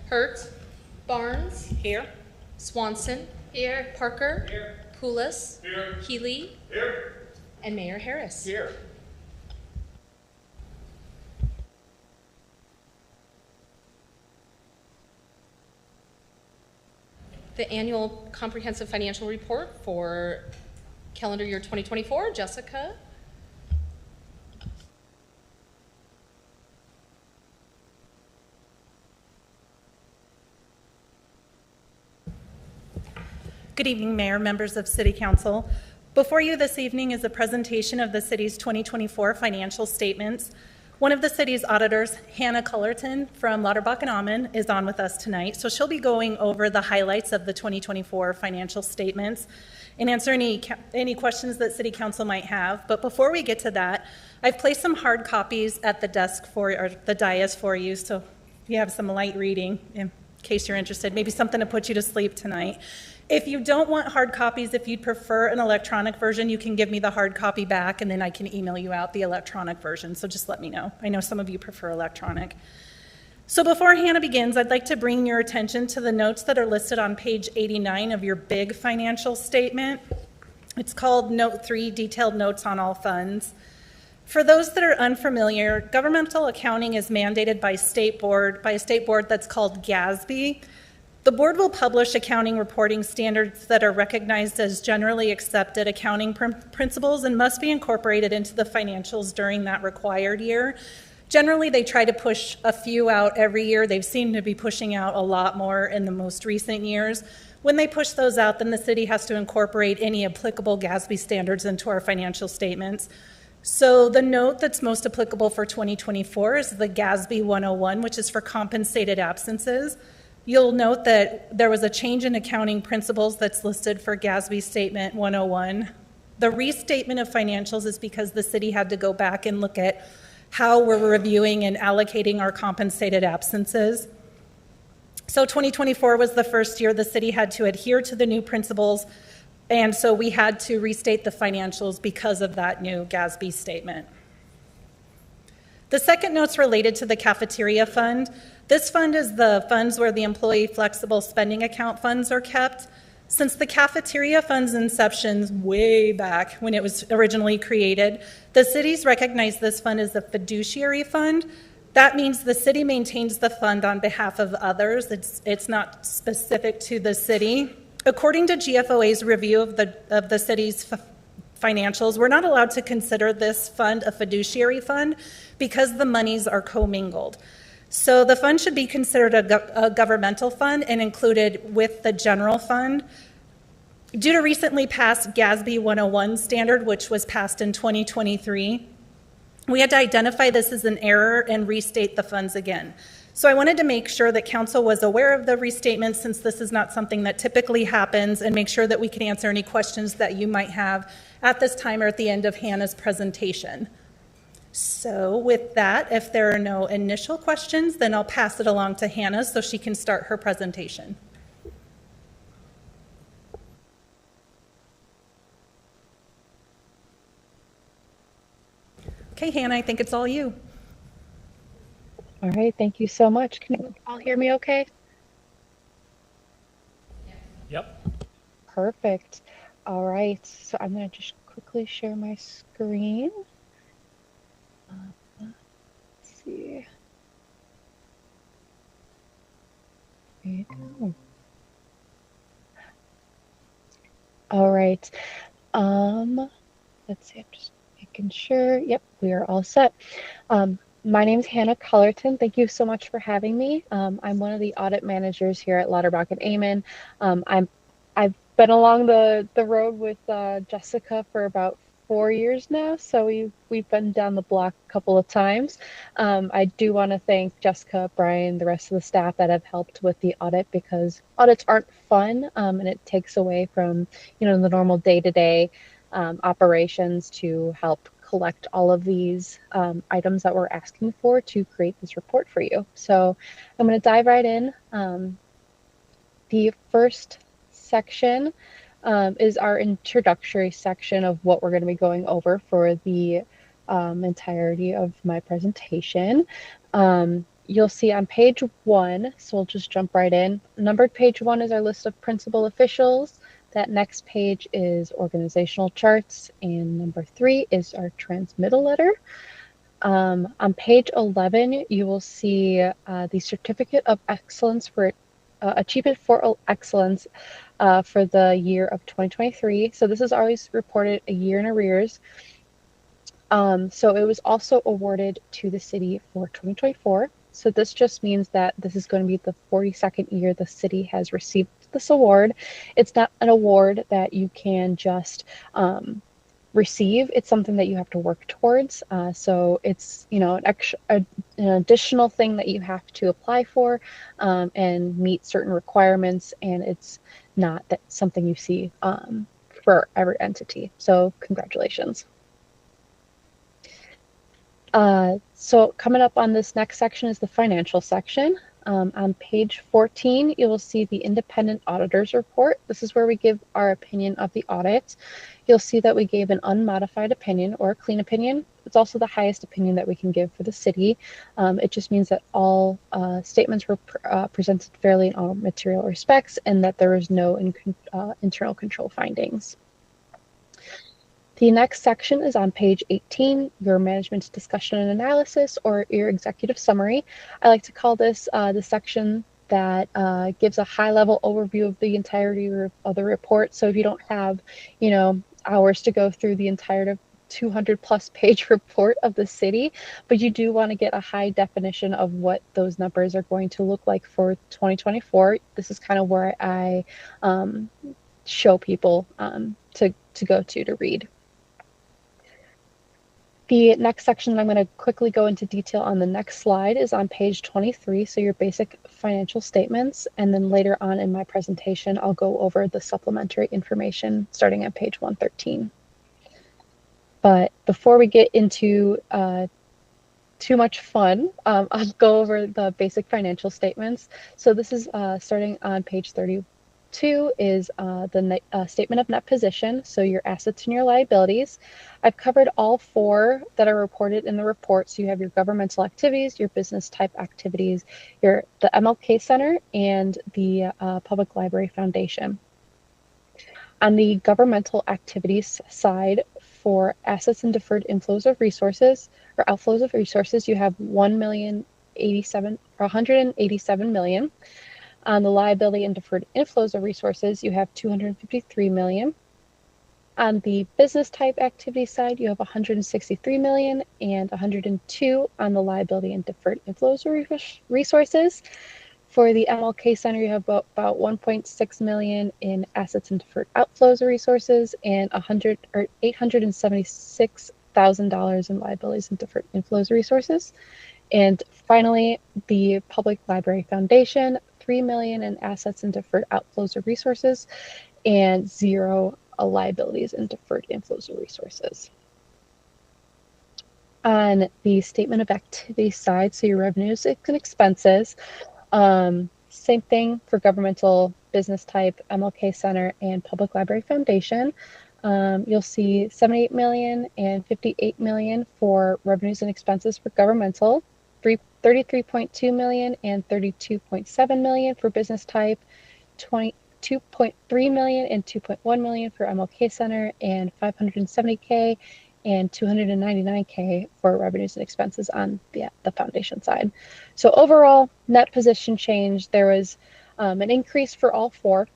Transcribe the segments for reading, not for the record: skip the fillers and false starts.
Hurt, Barnes, Here. Swanson, here. Parker, here. Poulos, here. Healy, here. And Mayor Harris. Here. The annual comprehensive financial report for calendar year 2024, Jessica. Good evening, Mayor, members of City Council. Before you this evening is a presentation of the city's 2024 financial statements. One of the city's auditors, Hannah Cullerton from Lauterbach and Amann, is on with us tonight. So she'll be going over the highlights of the 2024 financial statements and answer any questions that City Council might have. But before we get to that, I've placed some hard copies at the desk or the dais for you, so you have some light reading in case you're interested, maybe something to put you to sleep tonight. If you don't want hard copies, if you'd prefer an electronic version, you can give me the hard copy back and then I can email you out the electronic version. So just let me know. I know some of you prefer electronic. So before Hannah begins, I'd like to bring your attention to the notes that are listed on page 89 of your big financial statement. It's called Note 3, Detailed Notes on All Funds. For those that are unfamiliar, governmental accounting is mandated by a state board that's called GASB. The board will publish accounting reporting standards that are recognized as generally accepted accounting principles and must be incorporated into the financials during that required year. Generally, they try to push a few out every year. They've seemed to be pushing out a lot more in the most recent years. When they push those out, then the city has to incorporate any applicable GASB standards into our financial statements. So the note that's most applicable for 2024 is the GASB 101, which is for compensated absences. You'll note that there was a change in accounting principles that's listed for GASB Statement 101. The restatement of financials is because the city had to go back and look at how we're reviewing and allocating our compensated absences. So 2024 was the first year the city had to adhere to the new principles, and so we had to restate the financials because of that new GASB statement. The second note's related to the cafeteria fund. This fund is the funds where the employee flexible spending account funds are kept. Since the cafeteria fund's inception way back when it was originally created, the city's recognized this fund as a fiduciary fund. That means the city maintains the fund on behalf of others. It's not specific to the city. According to GFOA's review of the city's financials, we're not allowed to consider this fund a fiduciary fund because the monies are commingled. So the fund should be considered a governmental fund and included with the general fund. Due to recently passed GASB 101 standard, which was passed in 2023, we had to identify this as an error and restate the funds again. So I wanted to make sure that council was aware of the restatement since this is not something that typically happens, and make sure that we can answer any questions that you might have at this time or at the end of Hannah's presentation. So with that, if there are no initial questions, then I'll pass it along to Hannah so she can start her presentation. Okay, Hannah, I think it's all you. All right, thank you so much. Can you all hear me okay? Yep. Perfect. All right, so I'm going to just quickly share my screen. Let's see. There you go. All right. Let's see, I'm just making sure. Yep, we are all set. My name is Hannah Cullerton. Thank you so much for having me. I'm one of the audit managers here at Lauterbach and Amann. I've been along the road with Jessica for about 4 years now, so we've been down the block a couple of times. I do want to thank Jessica, Brian, the rest of the staff that have helped with the audit, because audits aren't fun, and it takes away from the normal day-to-day operations to help collect all of these items that we're asking for to create this report for you. So I'm going to dive right in. The first section is our introductory section of what we're going to be going over for the entirety of my presentation. You'll see on page 1, so we'll just jump right in. Numbered page 1 is our list of principal officials. That next page is organizational charts, and number 3 is our transmittal letter. On page 11, you will see the Certificate of Excellence for Achievement for Excellence for the year of 2023. So this is always reported a year in arrears. So it was also awarded to the city for 2024. So this just means that this is going to be the 42nd year the city has received this award. It's not an award that you can just receive. It's something that you have to work towards. So it's, you know, an additional thing that you have to apply for and meet certain requirements. And it's not that something you see for every entity. So congratulations. So coming up on this next section is the financial section. On page 14, you will see the independent auditor's report. This is where we give our opinion of the audit. You'll see that we gave an unmodified opinion or a clean opinion. It's also the highest opinion that we can give for the city. It just means that all statements were presented fairly in all material respects and that there was no internal control findings. The next section is on page 18, your management's discussion and analysis, or your executive summary. I like to call this the section that gives a high-level overview of the entirety of the report. So if you don't have, you know, hours to go through the entire 200-plus page report of the city, but you do want to get a high definition of what those numbers are going to look like for 2024. This is kind of where I show people to go to read. The next section that I'm going to quickly go into detail on the next slide is on page 23, so your basic financial statements, and then later on in my presentation, I'll go over the supplementary information starting at page 113. But before we get into too much fun, I'll go over the basic financial statements. So this is starting on page 32 is the statement of net position, so your assets and your liabilities. I've covered all 4 that are reported in the report. So you have your governmental activities, your business type activities, the MLK Center, and the Public Library Foundation. On the governmental activities side, for assets and deferred inflows of resources or outflows of resources, you have $187 million. On the liability and deferred inflows of resources, you have $253 million. On the business type activity side, you have $163 million and $102 on the liability and deferred inflows of resources. For the MLK Center, you have about $1.6 million in assets and deferred outflows of resources and $876,000 in liabilities and deferred inflows of resources. And finally, the Public Library Foundation, $3 million in assets and deferred outflows of resources and $0 liabilities and deferred inflows of resources. On the statement of activity side, so your revenues and expenses, same thing for governmental, business type, MLK Center, and Public Library Foundation. You'll see $78 million and $58 million for revenues and expenses for governmental, $33.2 million and $32.7 million for business type, $2.3 million and $2.1 million for MLK Center, and $570K and $299K for revenues and expenses on the foundation side. So overall, net position change, there was an increase for all 4.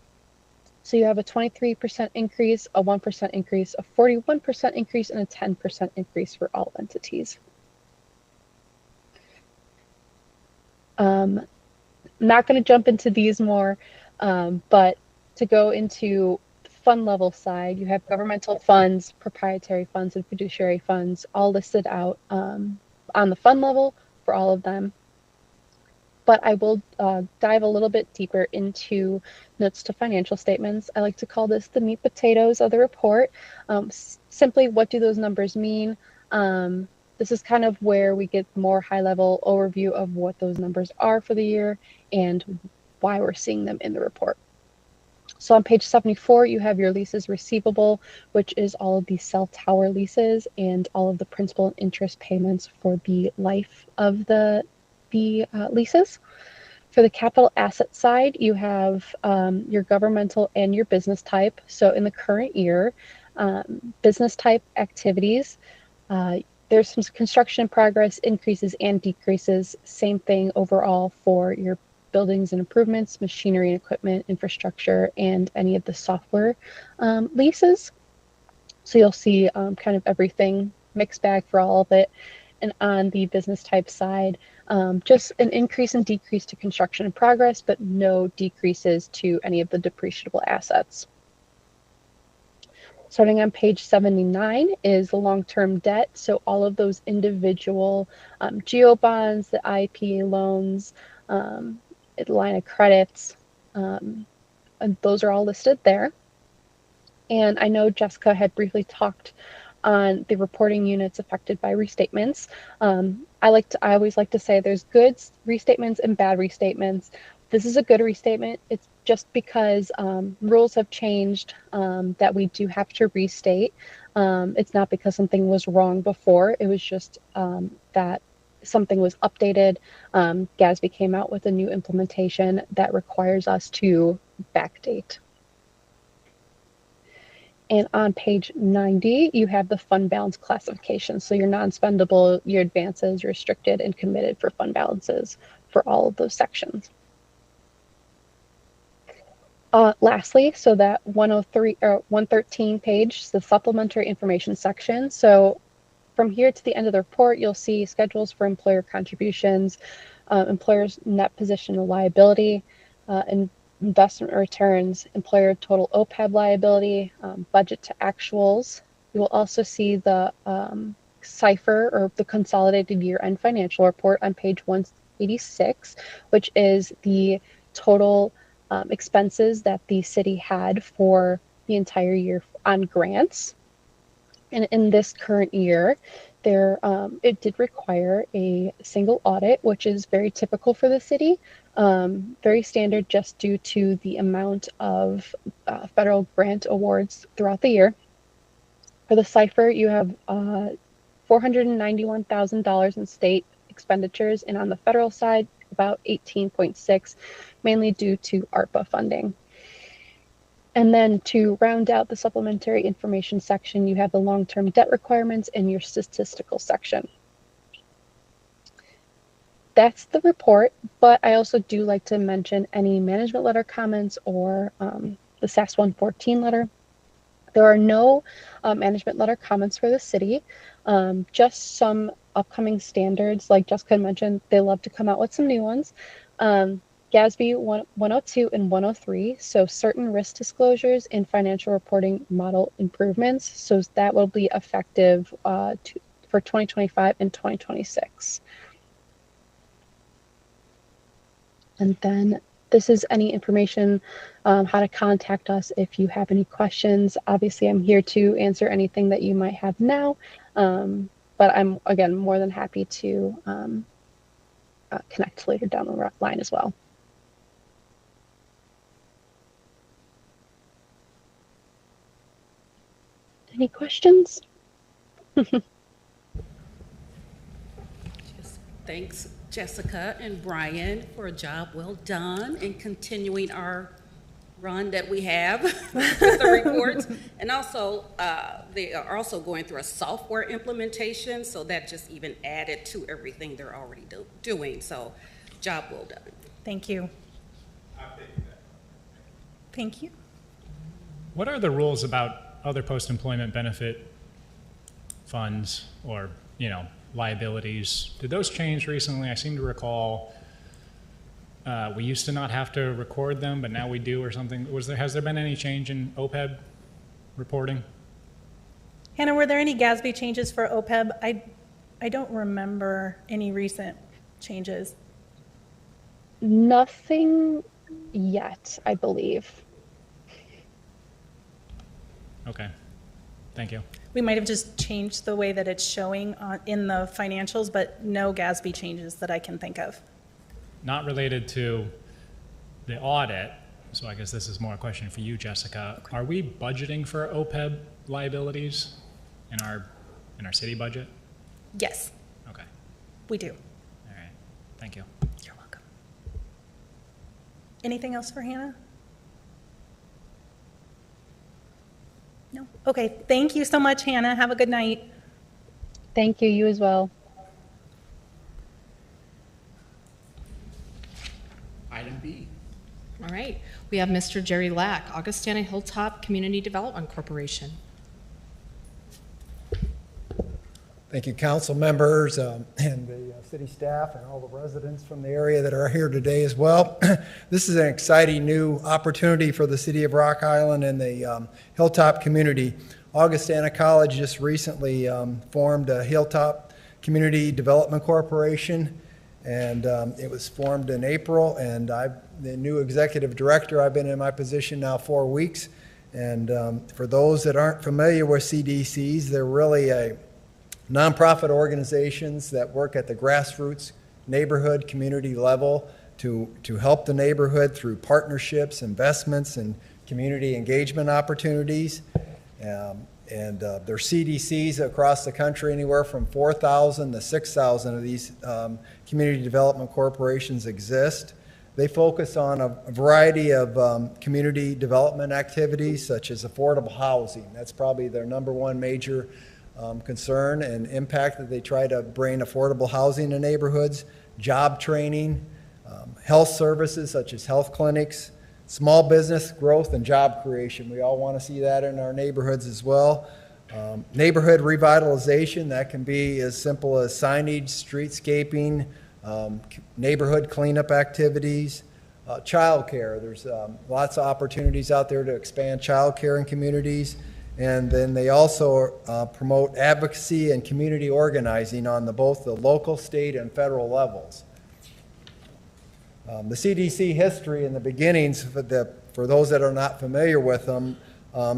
So you have a 23% increase, a 1% increase, a 41% increase, and a 10% increase for all entities. Not going to jump into these more, but to go into the fund level side, you have governmental funds, proprietary funds, and fiduciary funds all listed out on the fund level for all of them. But I will dive a little bit deeper into notes to financial statements. I like to call this the meat potatoes of the report. Simply, what do those numbers mean? This is kind of where we get more high-level overview of what those numbers are for the year and why we're seeing them in the report. So on page 74, you have your leases receivable, which is all of the cell tower leases and all of the principal and interest payments for the life of the the leases. For the capital asset side, you have your governmental and your business type. So in the current year, business type activities, there's some construction progress, increases and decreases. Same thing overall for your buildings and improvements, machinery and equipment, infrastructure, and any of the software leases. So you'll see kind of everything mixed bag for all of it. And on the business type side, just an increase and decrease to construction in progress, but no decreases to any of the depreciable assets. Starting on page 79 is the long-term debt. So all of those individual GO bonds, the IPA loans, line of credits, and those are all listed there. And I know Jessica had briefly talked on the reporting units affected by restatements. I always like to say there's good restatements and bad restatements. This is a good restatement. It's just because rules have changed that we do have to restate. It's not because something was wrong before. It was just that something was updated. GASB came out with a new implementation that requires us to backdate. And on page 90, you have the fund balance classification. So your non-spendable, your advances, restricted, and committed for fund balances for all of those sections. Lastly, so that 103 or 113 page, the supplementary information section. So from here to the end of the report, you'll see schedules for employer contributions, employer's net position of liability, and investment returns, employer total OPEB liability, budget to actuals. You will also see the CIFR, or the consolidated year-end financial report, on page 186, which is the total expenses that the city had for the entire year on grants. And in this current year, it did require a single audit, which is very typical for the city, very standard just due to the amount of federal grant awards throughout the year. For the CIFR, you have $491,000 in state expenditures, and on the federal side, about 18.6, mainly due to ARPA funding. And then to round out the supplementary information section, you have the long-term debt requirements in your statistical section. That's the report, but I also do like to mention any management letter comments or the SAS 114 letter. There are no management letter comments for the city, just some upcoming standards. Like Jessica mentioned, they love to come out with some new ones. GASB 102 and 103, so certain risk disclosures and financial reporting model improvements. So that will be effective for 2025 and 2026. And then this is any information, how to contact us if you have any questions. Obviously, I'm here to answer anything that you might have now, but I'm, again, more than happy to connect later down the line as well. Any questions? Thanks, Jessica and Brian, for a job well done in continuing our run that we have with the reports. And also, they are also going through a software implementation, so that just even added to everything they're already doing. So, job well done. Thank you. Thank you. What are the rules about other post-employment benefit funds or, liabilities? Did those change recently? I seem to recall we used to not have to record them, but now we do or something. Has there been any change in OPEB reporting? Hannah, were there any GASB changes for OPEB? I don't remember any recent changes. Nothing yet, I believe. Okay, thank you. We might have just changed the way that it's showing in the financials, but no GASB changes that I can think of. Not related to the audit, so I guess this is more a question for you, Jessica. Okay. Are we budgeting for OPEB liabilities in our city budget? Yes. Okay. We do. All right. Thank you. You're welcome. Anything else for Hannah? No? Okay, thank you so much, Hannah. Have a good night. Thank you. You as well. Item B. All right, we have Mr. Jerry Lack, Augustana Hilltop Community Development Corporation. Thank you, council members and the city staff and all the residents from the area that are here today as well. This is an exciting new opportunity for the city of Rock Island and the Hilltop community. Augustana College just recently formed a Hilltop Community Development Corporation, and it was formed in April, and I'm the new executive director. I've been in my position now 4 weeks, and for those that aren't familiar with CDCs, they're really a nonprofit organizations that work at the grassroots neighborhood community level to help the neighborhood through partnerships, investments, and community engagement opportunities. There are CDCs across the country, anywhere from 4,000 to 6,000 of these community development corporations exist. They focus on a variety of community development activities, such as affordable housing. That's probably their number one major concern and impact, that they try to bring affordable housing to neighborhoods, job training, health services such as health clinics, small business growth and job creation. We all want to see that in our neighborhoods as well. Neighborhood revitalization, that can be as simple as signage, streetscaping, neighborhood cleanup activities, child care. There's lots of opportunities out there to expand child care in communities. And then they also promote advocacy and community organizing on both the local, state, and federal levels. The CDC history and the beginnings, for those that are not familiar with them,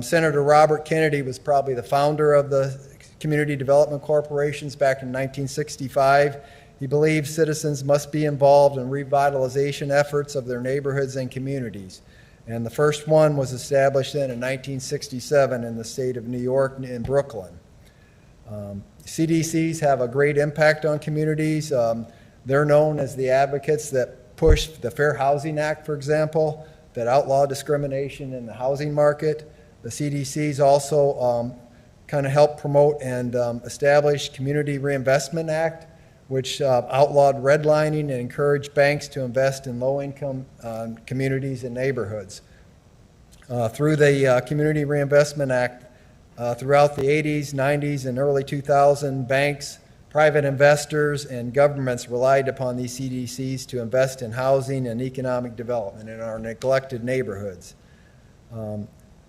Senator Robert Kennedy was probably the founder of the Community Development Corporations back in 1965. He believed citizens must be involved in revitalization efforts of their neighborhoods and communities. And the first one was established then in 1967 in the state of New York in Brooklyn. CDCs have a great impact on communities. They're known as the advocates that push the Fair Housing Act, for example, that outlaw discrimination in the housing market. The CDCs also kind of help promote and establish Community Reinvestment Act, which outlawed redlining and encouraged banks to invest in low-income communities and neighborhoods. Through the Community Reinvestment Act, throughout the 80s, 90s, and early 2000s, banks, private investors, and governments relied upon these CDCs to invest in housing and economic development in our neglected neighborhoods.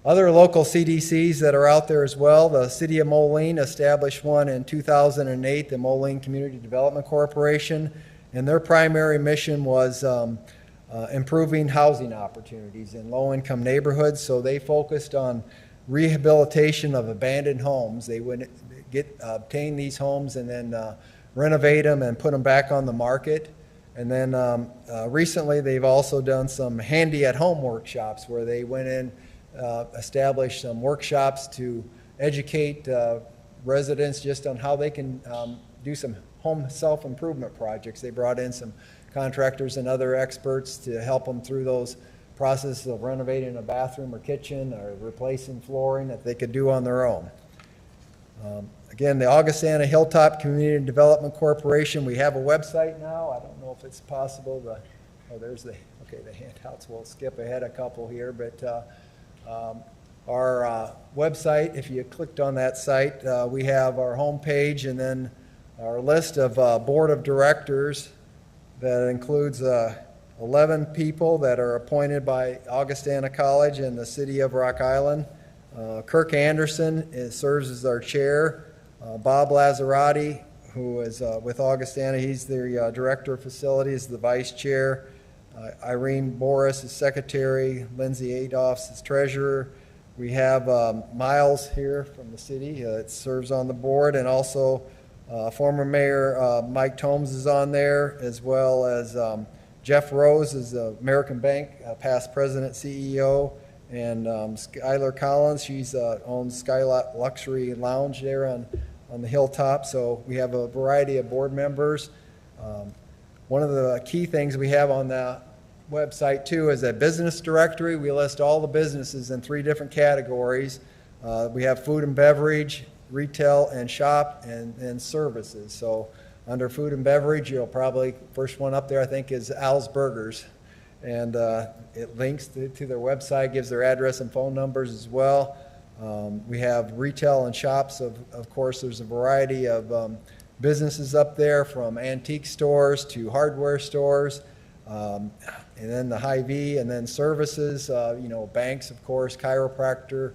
Other local CDCs that are out there as well, the City of Moline established one in 2008, the Moline Community Development Corporation, and their primary mission was improving housing opportunities in low-income neighborhoods. So they focused on rehabilitation of abandoned homes. They would obtain these homes and then renovate them and put them back on the market. And then recently they've also done some handy-at-home workshops where they went in, established some workshops to educate residents just on how they can do some home self-improvement projects. They brought in some contractors and other experts to help them through those processes of renovating a bathroom or kitchen or replacing flooring that they could do on their own. Again, the Augustana Hilltop Community Development Corporation, we have a website now. I don't know if it's possible to, oh, there's the handouts. We'll skip ahead a couple here, but our website, if you clicked on that site, we have our homepage and then our list of board of directors that includes 11 people that are appointed by Augustana College and the City of Rock Island. Kirk Anderson serves as our chair. Bob Lazzarotti, who is with Augustana, he's the director of facilities, the vice chair. Irene Boris is secretary. Lindsay Adolphs is treasurer. We have Miles here from the city that serves on the board, and also former mayor Mike Tomes is on there, as well as Jeff Rose is the American Bank past president, CEO, and Skylar Collins, she's owns Sky Luxury Lounge there on the Hilltop. So we have a variety of board members. One of the key things we have on the website too is a business directory. We list all the businesses in 3 different categories. We have food and beverage, retail and shop, and services. So under food and beverage, you'll probably, first one up there I think is Al's Burgers. And it links to their website, gives their address and phone numbers as well. We have retail and shops. Of course, there's a variety of businesses up there, from antique stores to hardware stores. And then the Hy-Vee, and then services, banks, of course, chiropractor,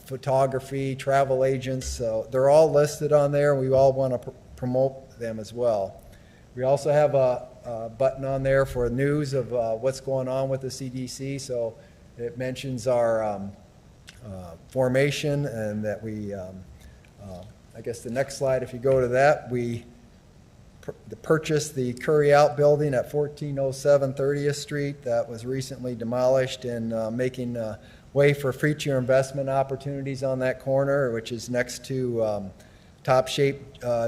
photography, travel agents. So they're all listed on there, and we all want to promote them as well. We also have a button on there for news of what's going on with the CDC. So it mentions our formation, and that we, I guess the next slide, if you go to that, we purchased the Curry Outbuilding at 1407 30th Street. That was recently demolished, and making way for future investment opportunities on that corner, which is next to Top Shape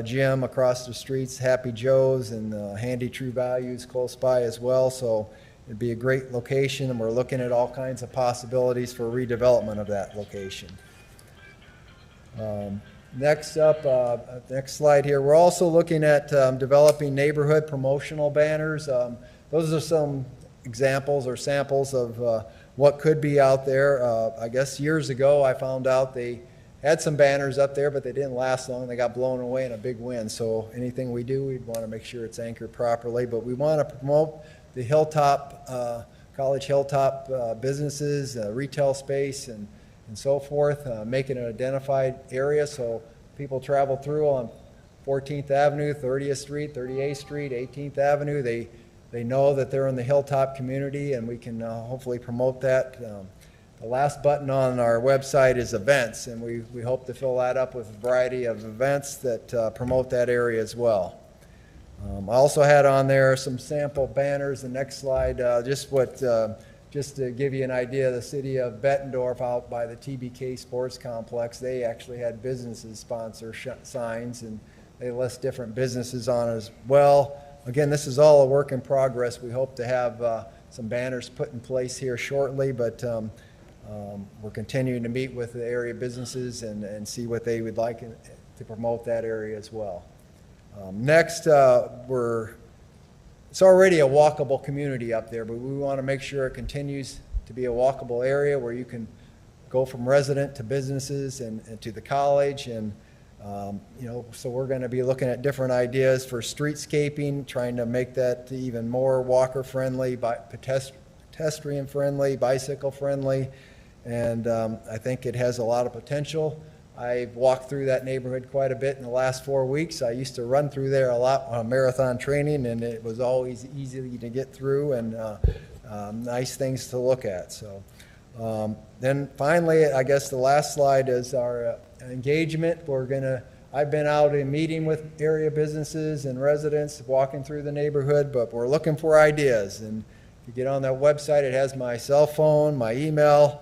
Gym across the streets, Happy Joe's, and Handy True Values close by as well. So it'd be a great location, and we're looking at all kinds of possibilities for redevelopment of that location. Next up, next slide here, we're also looking at developing neighborhood promotional banners. Those are some examples or samples of what could be out there. I guess years ago I found out they had some banners up there, but they didn't last long. They got blown away in a big wind. So anything we do, we'd want to make sure it's anchored properly. But we want to promote the Hilltop, College Hilltop businesses, retail space, and so forth, make it an identified area so people travel through on 14th Avenue, 30th Street, 38th Street, 18th Avenue. They know that they're in the Hilltop community, and we can hopefully promote that. The last button on our website is events, and we hope to fill that up with a variety of events that promote that area as well. I also had on there some sample banners. The next slide, just to give you an idea, the city of Bettendorf out by the TBK Sports Complex, they actually had businesses sponsor signs, and they list different businesses on as well. Again, this is all a work in progress. We hope to have some banners put in place here shortly, but we're continuing to meet with the area businesses and see what they would like to promote that area as well. Next, it's already a walkable community up there, but we want to make sure it continues to be a walkable area where you can go from resident to businesses and to the college. And, so we're going to be looking at different ideas for streetscaping, trying to make that even more walker-friendly, pedestrian-friendly, bicycle-friendly. And I think it has a lot of potential. I've walked through that neighborhood quite a bit in the last 4 weeks. I used to run through there a lot on marathon training, and it was always easy to get through and nice things to look at. So then finally, I guess the last slide is our engagement. I've been out and meeting with area businesses and residents, walking through the neighborhood, but we're looking for ideas. And if you get on that website, it has my cell phone, my email.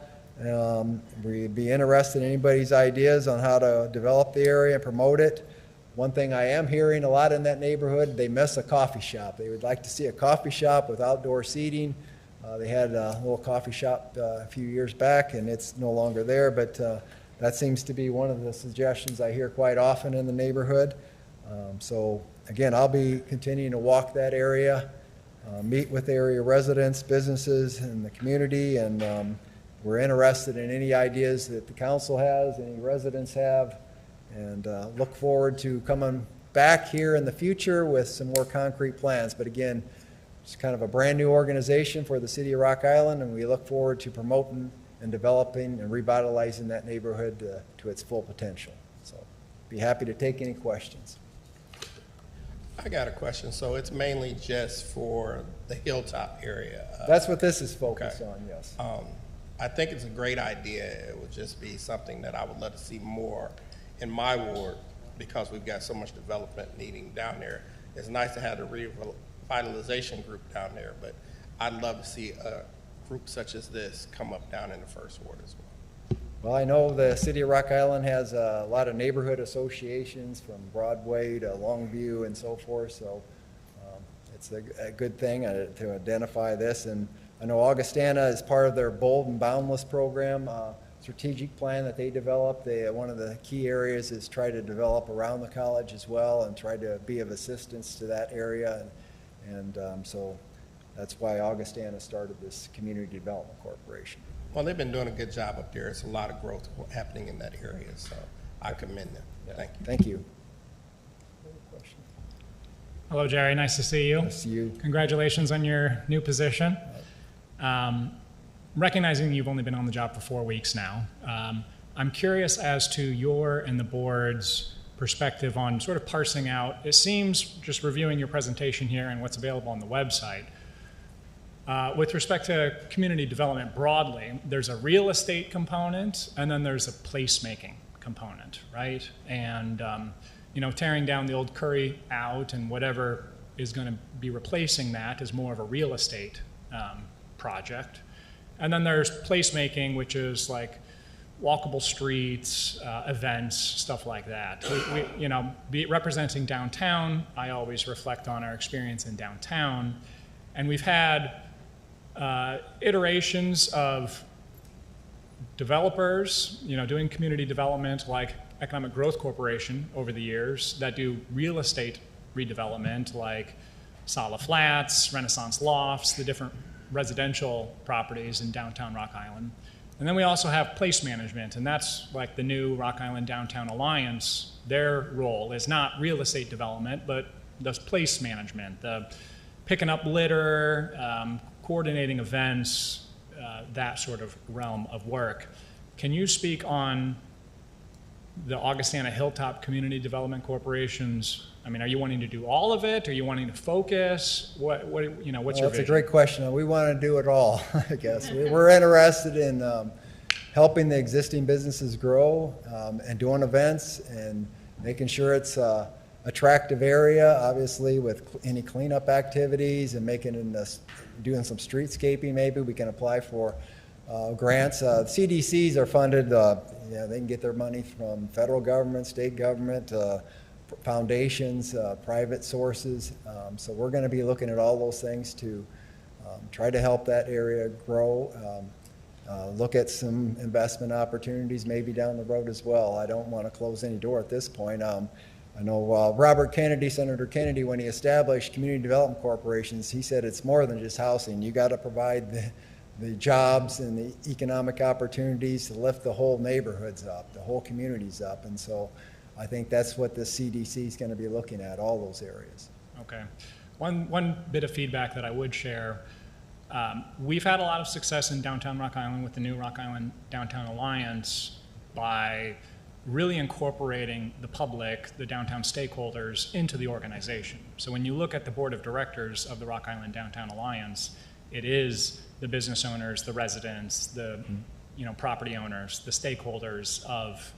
We'd be interested in anybody's ideas on how to develop the area and promote it. One thing I am hearing a lot in that neighborhood, they miss a coffee shop. They would like to see a coffee shop with outdoor seating. They had a little coffee shop a few years back, and it's no longer there, but that seems to be one of the suggestions I hear quite often in the neighborhood. So again, I'll be continuing to walk that area, meet with area residents, businesses, and the community, and we're interested in any ideas that the council has, any residents have, and look forward to coming back here in the future with some more concrete plans. But again, it's kind of a brand new organization for the city of Rock Island, and we look forward to promoting and developing and revitalizing that neighborhood to its full potential. So be happy to take any questions. I got a question. So it's mainly just for the Hilltop area? That's what this is focused on, yes. I think it's a great idea. It would just be something that I would love to see more in my ward, because we've got so much development needing down there. It's nice to have the revitalization group down there, but I'd love to see a group such as this come up down in the first ward as well. Well, I know the city of Rock Island has a lot of neighborhood associations from Broadway to Longview and so forth, so it's a good thing to identify this. And I know Augustana is part of their Bold and Boundless program, strategic plan that they developed. One of the key areas is try to develop around the college as well and try to be of assistance to that area. And so that's why Augustana started this Community Development Corporation. Well, they've been doing a good job up there. It's a lot of growth happening in that area, so I commend them. Thank you. Thank you. Hello, Jerry. Nice to see you. Nice to see you. Congratulations on your new position. Recognizing you've only been on the job for 4 weeks now, I'm curious as to your and the board's perspective on sort of parsing out, it seems, just reviewing your presentation here and what's available on the website, with respect to community development broadly, there's a real estate component and then there's a placemaking component, right? And you know, tearing down the old Curry out and whatever is going to be replacing that is more of a real estate project. And then there's placemaking, which is like walkable streets, events, stuff like that. You know, representing downtown, I always reflect on our experience in downtown. And we've had iterations of developers, you know, doing community development like Economic Growth Corporation over the years that do real estate redevelopment like Sala Flats, Renaissance Lofts, the different residential properties in downtown Rock Island. And then we also have place management, and that's like the new Rock Island Downtown Alliance. Their role is not real estate development, but does place management, the picking up litter, coordinating events, that sort of realm of work. Can you speak on the Augustana Hilltop Community Development Corporation's? I mean, are you wanting to do all of it? Are you wanting to focus? What's your vision? That's a great question. We want to do it all, I guess. We're interested in helping the existing businesses grow and doing events and making sure it's an attractive area, obviously, with any cleanup activities and doing some streetscaping maybe. We can apply for grants. CDCs are funded. They can get their money from federal government, state government, foundations, private sources. So we're going to be looking at all those things to try to help that area grow, look at some investment opportunities maybe down the road as well. I don't want to close any door at this point. I know Robert Kennedy, Senator Kennedy, when he established community development corporations, he said it's more than just housing. You got to provide the jobs and the economic opportunities to lift the whole neighborhoods up, the whole communities up. And so I think that's what the CDC is going to be looking at, all those areas. Okay. One bit of feedback that I would share, we've had a lot of success in downtown Rock Island with the new Rock Island Downtown Alliance by really incorporating the public, the downtown stakeholders, into the organization. So when you look at the board of directors of the Rock Island Downtown Alliance, it is the business owners, the residents, the property owners, the stakeholders of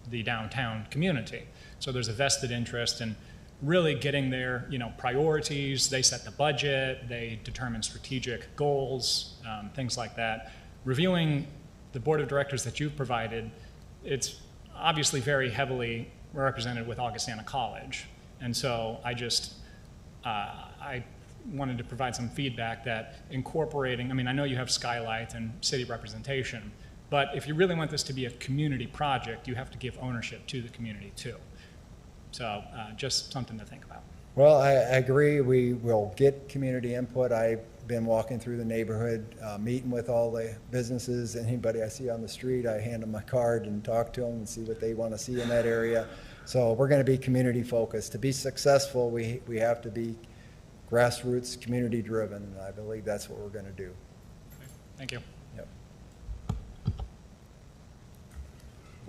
the downtown community. So there's a vested interest in really getting their priorities. They set the budget, they determine strategic goals, things like that. Reviewing the board of directors that you've provided, it's obviously very heavily represented with Augustana College. And so I wanted to provide some feedback that incorporating, I know you have Skylight and city representation, but if you really want this to be a community project, you have to give ownership to the community too. So just something to think about. Well, I agree. We will get community input. I've been walking through the neighborhood, meeting with all the businesses. Anybody I see on the street, I hand them my card and talk to them and see what they want to see in that area. So we're going to be community focused. To be successful, we have to be grassroots, community driven, and I believe that's what we're going to do. Okay. Thank you. Yep.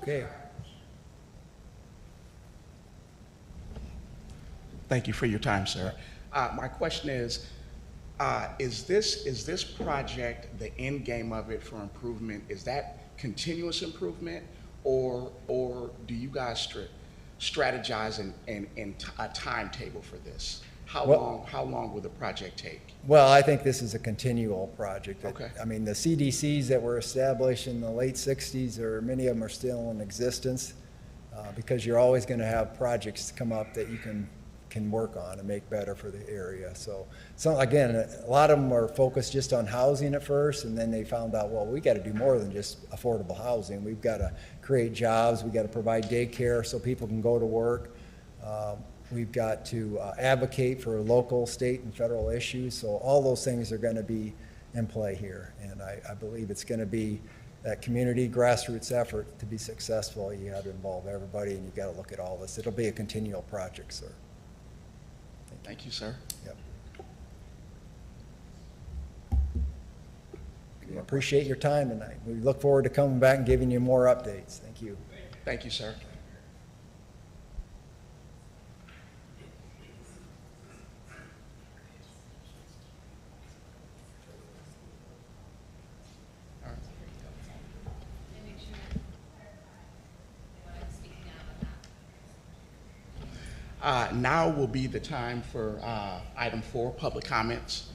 Okay. Thank you for your time, sir. My question is this project, the end game of it for improvement, is that continuous improvement, or do you guys strategize in a timetable for this? How long will the project take? Well, I think this is a continual project. Okay. The CDCs that were established in the late 60s, many of them are still in existence because you're always going to have projects come up that you can can work on and make better for the area. So again, a lot of them are focused just on housing at first, and then they found out, well, we got to do more than just affordable housing. We've got to create jobs. We've got to provide daycare so people can go to work. We've got to advocate for local, state, and federal issues. So all those things are going to be in play here. And I believe it's going to be that community grassroots effort to be successful. You have to involve everybody, and you've got to look at all this. It'll be a continual project, sir. Thank you, sir. Yep. We appreciate your time tonight. We look forward to coming back and giving you more updates. Thank you. Thank you, sir. Now will be the time for item 4, public comments.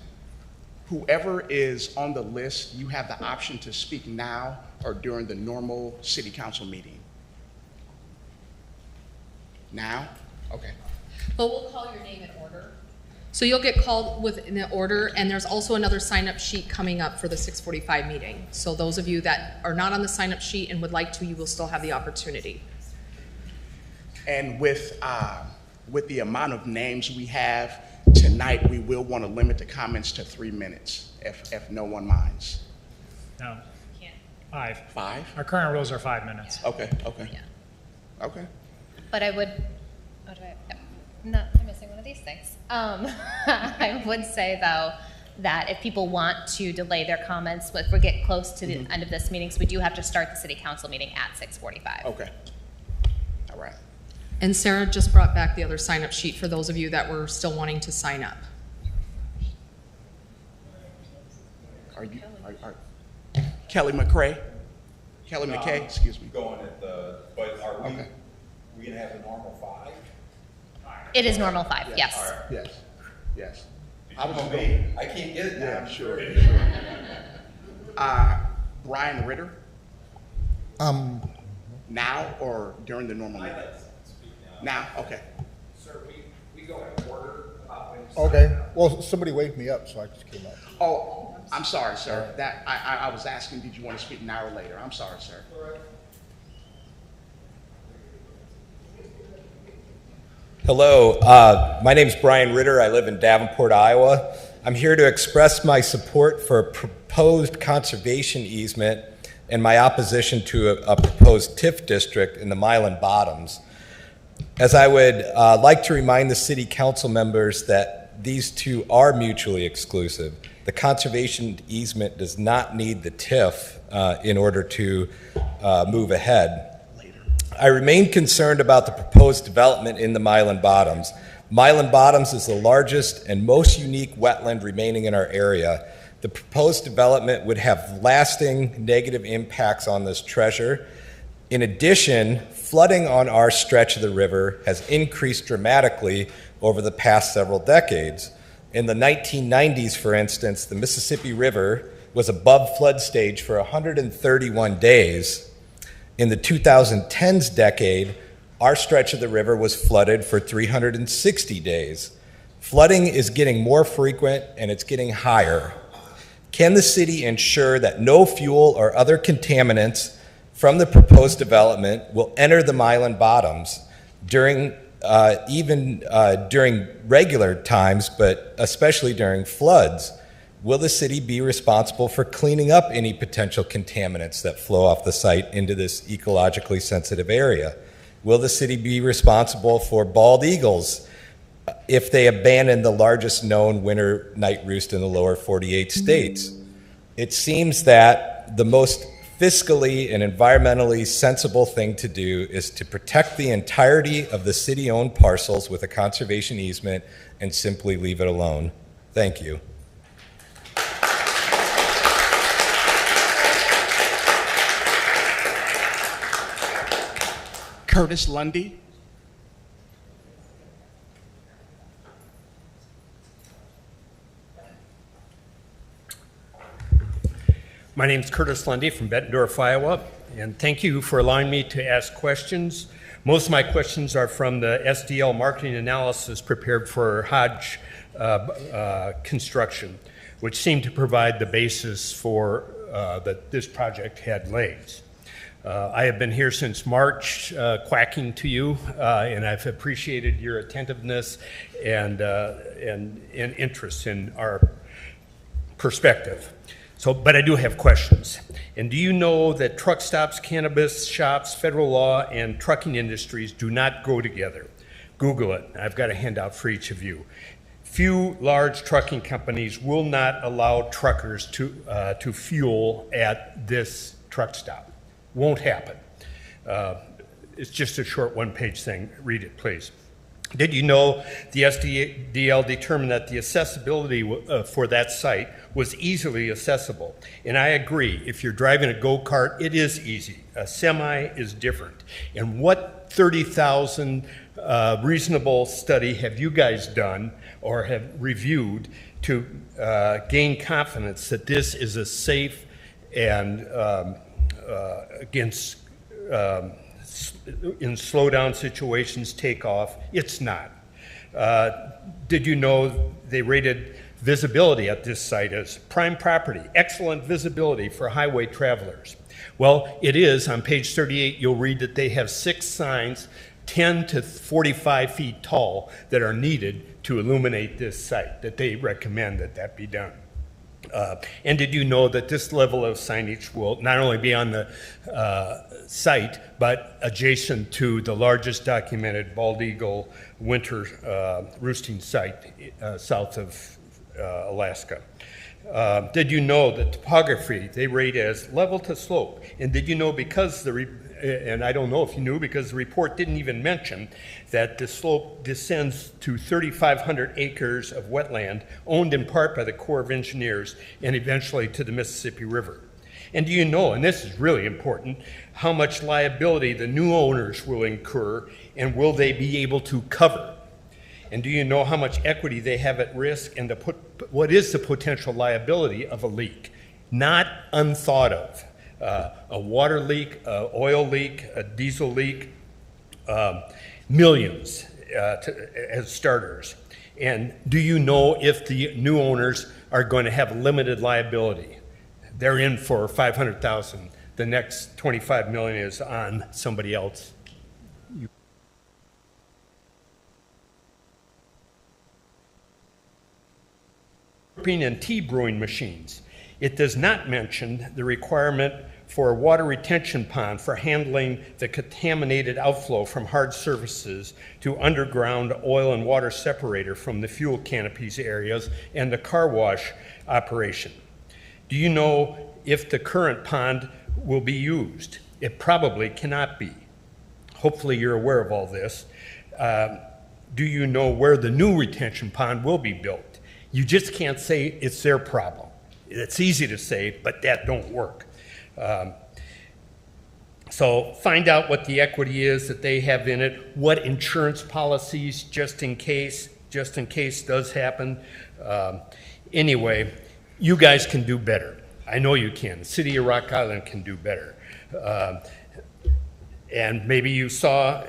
Whoever is on the list, you have the option to speak now or during the normal city council meeting. Now? Okay. But we'll call your name in order. So you'll get called within the order, and there's also another sign-up sheet coming up for the 6:45 meeting. So those of you that are not on the sign-up sheet and would like to, you will still have the opportunity. And with the amount of names we have tonight, we will want to limit the comments to 3 minutes, if no one minds. No. 5. 5? Our current rules are 5 minutes. Okay, okay. Yeah. Okay. But I would, I'm missing one of these things. I would say though, that if people want to delay their comments, if we get close to the end of this meeting, so we do have to start the city council meeting at 6:45. Okay. All right. And Sarah just brought back the other sign-up sheet for those of you that were still wanting to sign up. Are Kelly McCray? Kelly McKay, excuse me. Going at the, but are we, Okay. we gonna have the normal 5? It is normal 5, yes. All right. Yes, yes. I was me. I can't get it now. Yeah, sure. Brian Ritter, now or during the normal meeting? Now, okay. Sir, we go in order about when you Okay, well, somebody waved me up, so I just came up. Oh, I'm sorry, sir. That, I was asking, did you want to speak now or later? I'm sorry, sir. Hello, my name's Brian Ritter. I live in Davenport, Iowa. I'm here to express my support for a proposed conservation easement and my opposition to a proposed TIF district in the Milan Bottoms. As I would like to remind the city council members that these two are mutually exclusive. The conservation easement does not need the TIF in order to move ahead. I remain concerned about the proposed development in the Milan Bottoms. Milan Bottoms is the largest and most unique wetland remaining in our area. The proposed development would have lasting negative impacts on this treasure. In addition, flooding on our stretch of the river has increased dramatically over the past several decades. In the 1990s, for instance, the Mississippi River was above flood stage for 131 days. In the 2010s decade, our stretch of the river was flooded for 360 days. Flooding is getting more frequent and it's getting higher. Can the city ensure that no fuel or other contaminants from the proposed development will enter the Milan Bottoms during during regular times, but especially during floods? Will the city be responsible for cleaning up any potential contaminants that flow off the site into this ecologically sensitive area? Will the city be responsible for bald eagles if they abandon the largest known winter night roost in the lower 48 states? It seems that the most fiscally and environmentally sensible thing to do is to protect the entirety of the city-owned parcels with a conservation easement and simply leave it alone. Thank you. Curtis Lundy. My name is Curtis Lundy from Bettendorf, Iowa, and thank you for allowing me to ask questions Most of my questions are from the SDL marketing analysis prepared for Hodge Construction, which seemed to provide the basis for that this project had legs. I have been here since March quacking to you, and I've appreciated your attentiveness and interest in our perspective. But I do have questions. And do you know that truck stops, cannabis shops, federal law, and trucking industries do not go together? Google it. I've got a handout for each of you. Few large trucking companies will not allow truckers to fuel at this truck stop. Won't happen. It's just a short one-page thing. Read it, please. Did you know the SDL determined that the accessibility for that site was easily accessible? And I agree. If you're driving a go-kart, it is easy. A semi is different. And what 30,000 reasonable study have you guys done or have reviewed to gain confidence that this is a safe and against in slowdown situations, takeoff? It's not. Did you know they rated visibility at this site as prime property, excellent visibility for highway travelers? Well, it is. On page 38, you'll read that they have 6 signs 10 to 45 feet tall that are needed to illuminate this site, that they recommend that that be done. And did you know that this level of signage will not only be on the site, but adjacent to the largest documented bald eagle winter roosting site south of Alaska? Did you know that topography they rate as level to slope? And did you know, because and I don't know if you knew, because the report didn't even mention that the slope descends to 3,500 acres of wetland owned in part by the Corps of Engineers and eventually to the Mississippi River. And do you know, and this is really important, how much liability the new owners will incur and will they be able to cover? And do you know how much equity they have at risk and what is the potential liability of a leak? Not unthought of. A water leak, an oil leak, a diesel leak, millions as starters. And do you know if the new owners are going to have limited liability? They're in for $500,000. The next $25 million is on somebody else. And tea brewing machines. It does not mention the requirement for a water retention pond for handling the contaminated outflow from hard surfaces to underground oil and water separator from the fuel canopies areas and the car wash operation. Do you know if the current pond will be used? It probably cannot be. Hopefully you're aware of all this. Do you know where the new retention pond will be built? You just can't say it's their problem. It's easy to say, but that don't work. So find out what the equity is that they have in it, what insurance policies, just in case does happen. Anyway, you guys can do better. I know you can. The city of Rock Island can do better. And maybe you saw,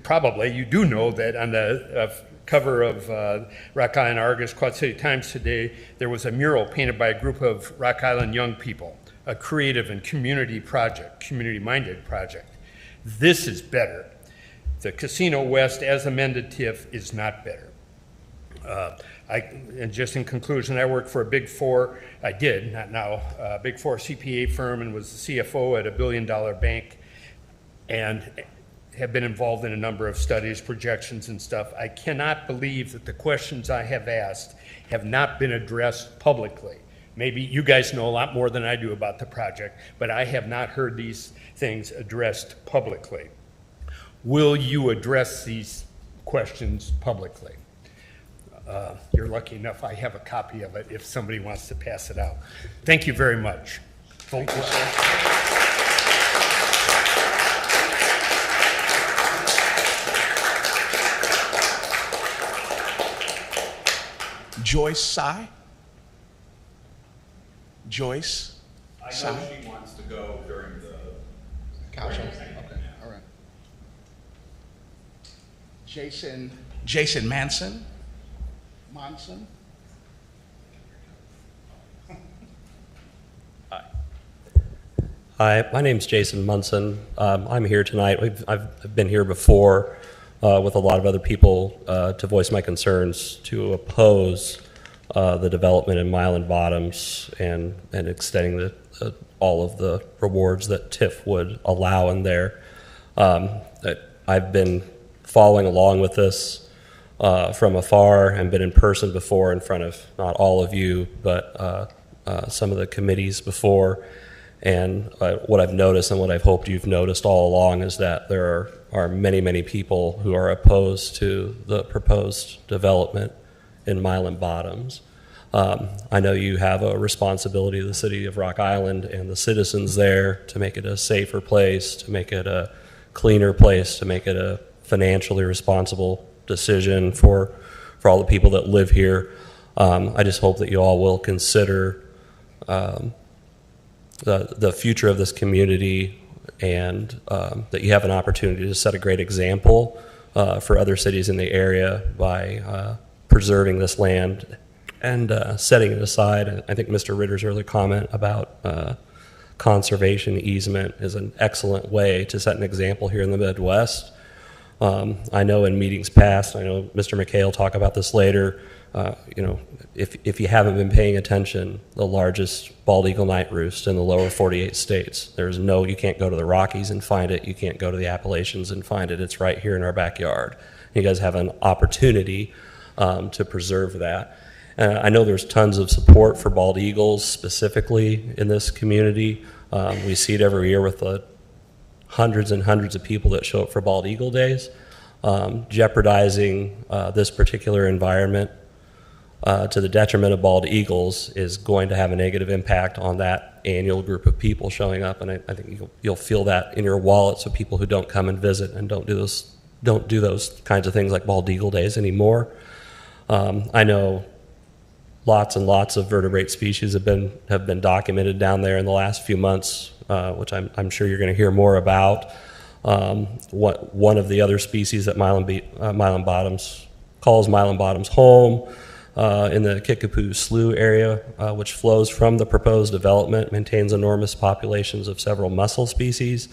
probably you do know that on the cover of Rock Island Argus, Quad City Times today, there was a mural painted by a group of Rock Island young people, a creative and community-minded project. This is better. The Casino West as amended TIF is not better. And just in conclusion, I worked for a Big Four, I did, not now, Big Four CPA firm and was the CFO at a $1 billion bank and have been involved in a number of studies, projections and stuff. I cannot believe that the questions I have asked have not been addressed publicly. Maybe you guys know a lot more than I do about the project, but I have not heard these things addressed publicly. Will you address these questions publicly? You're lucky enough I have a copy of it if somebody wants to pass it out. Thank you very much. Vote Joyce Tsai? Joyce Tsai? I know she wants to go during the. Council? Okay, all right. Jason Manson. Monson. Hi, my name's Jason Munson. I'm here tonight. I've been here before with a lot of other people to voice my concerns to oppose the development in Milan Bottoms and extending all of the rewards that TIF would allow in there. I've been following along with this from afar and been in person before in front of not all of you, but some of the committees before. And what I've noticed and what I've hoped you've noticed all along is that there are many, many people who are opposed to the proposed development in Milan Bottoms. I know you have a responsibility to the city of Rock Island and the citizens there to make it a safer place, to make it a cleaner place, to make it a financially responsible decision for all the people that live here. I just hope that you all will consider the future of this community and that you have an opportunity to set a great example for other cities in the area by preserving this land and setting it aside. I think Mr. Ritter's earlier comment about conservation easement is an excellent way to set an example here in the Midwest. I know in meetings past, I know Mr. McKay will talk about this later, if you haven't been paying attention, the largest bald eagle night roost in the lower 48 states. You can't go to the Rockies and find it. You can't go to the Appalachians and find it. It's right here in our backyard. You guys have an opportunity to preserve that. I know there's tons of support for bald eagles specifically in this community. We see it every year with the hundreds and hundreds of people that show up for bald eagle days. Jeopardizing this particular environment to the detriment of bald eagles is going to have a negative impact on that annual group of people showing up, and I think you'll feel that in your wallets of people who don't come and visit and don't do those kinds of things like bald eagle days anymore. I know lots and lots of vertebrate species have been documented down there in the last few months, which I'm sure you're going to hear more about. One of the other species that Milan Bottoms calls Milan Bottoms home in the Kickapoo Slough area, which flows from the proposed development, maintains enormous populations of several mussel species.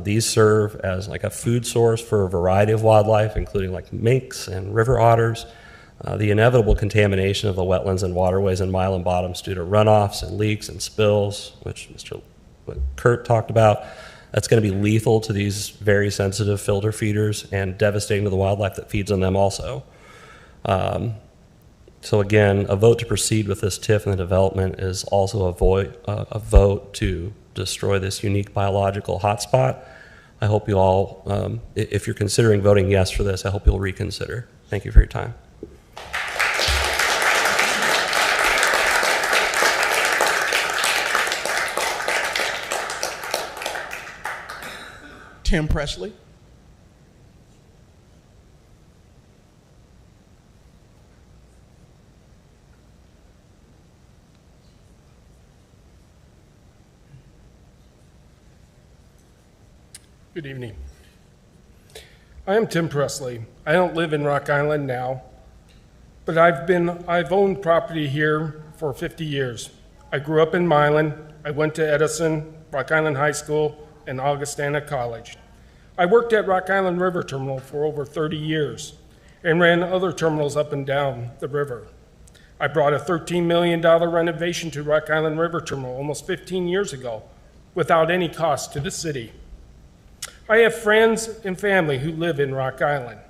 These serve as like a food source for a variety of wildlife, including like minks and river otters. The inevitable contamination of the wetlands and waterways in Milan Bottoms due to runoffs and leaks and spills, which Mr. Kurt talked about, that's going to be lethal to these very sensitive filter feeders and devastating to the wildlife that feeds on them also. So again, a vote to proceed with this TIF and the development is also a vote to destroy this unique biological hotspot. I hope you all, if you're considering voting yes for this, I hope you'll reconsider. Thank you for your time. Tim Presley. Good evening. I am Tim Presley. I don't live in Rock Island now, but I've owned property here for 50 years. I grew up in Milan. I went to Edison, Rock Island High School, and Augustana College. I worked at Rock Island River Terminal for over 30 years and ran other terminals up and down the river. I brought a $13 million renovation to Rock Island River Terminal almost 15 years ago without any cost to the city. I have friends and family who live in Rock Island.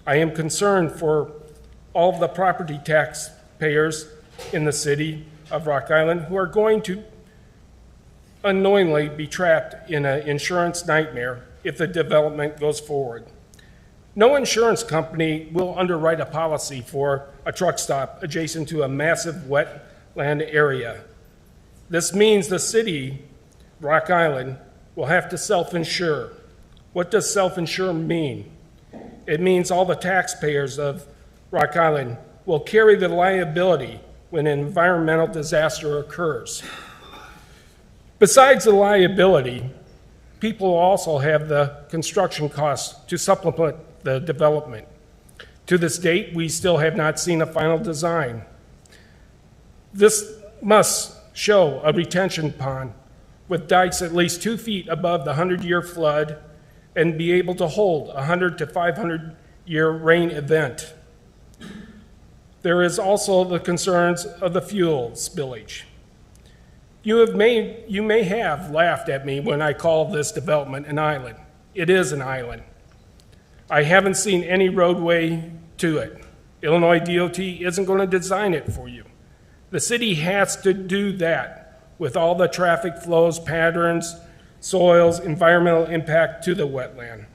I am concerned for all of the property tax payers in the city of Rock Island who are going to unknowingly be trapped in an insurance nightmare if the development goes forward. No insurance company will underwrite a policy for a truck stop adjacent to a massive wetland area. This means the city, Rock Island, will have to self-insure. What does self-insure mean? It means all the taxpayers of Rock Island will carry the liability when an environmental disaster occurs. Besides the liability, people also have the construction costs to supplement the development. To this date, we still have not seen a final design. This must show a retention pond with dikes at least 2 feet above the 100-year flood and be able to hold a 100 to 500-year rain event. There is also the concerns of the fuel spillage. You may have laughed at me when I called this development an island. It is an island. I haven't seen any roadway to it. Illinois DOT isn't going to design it for you. The city has to do that with all the traffic flows, patterns, soils, environmental impact to the wetland.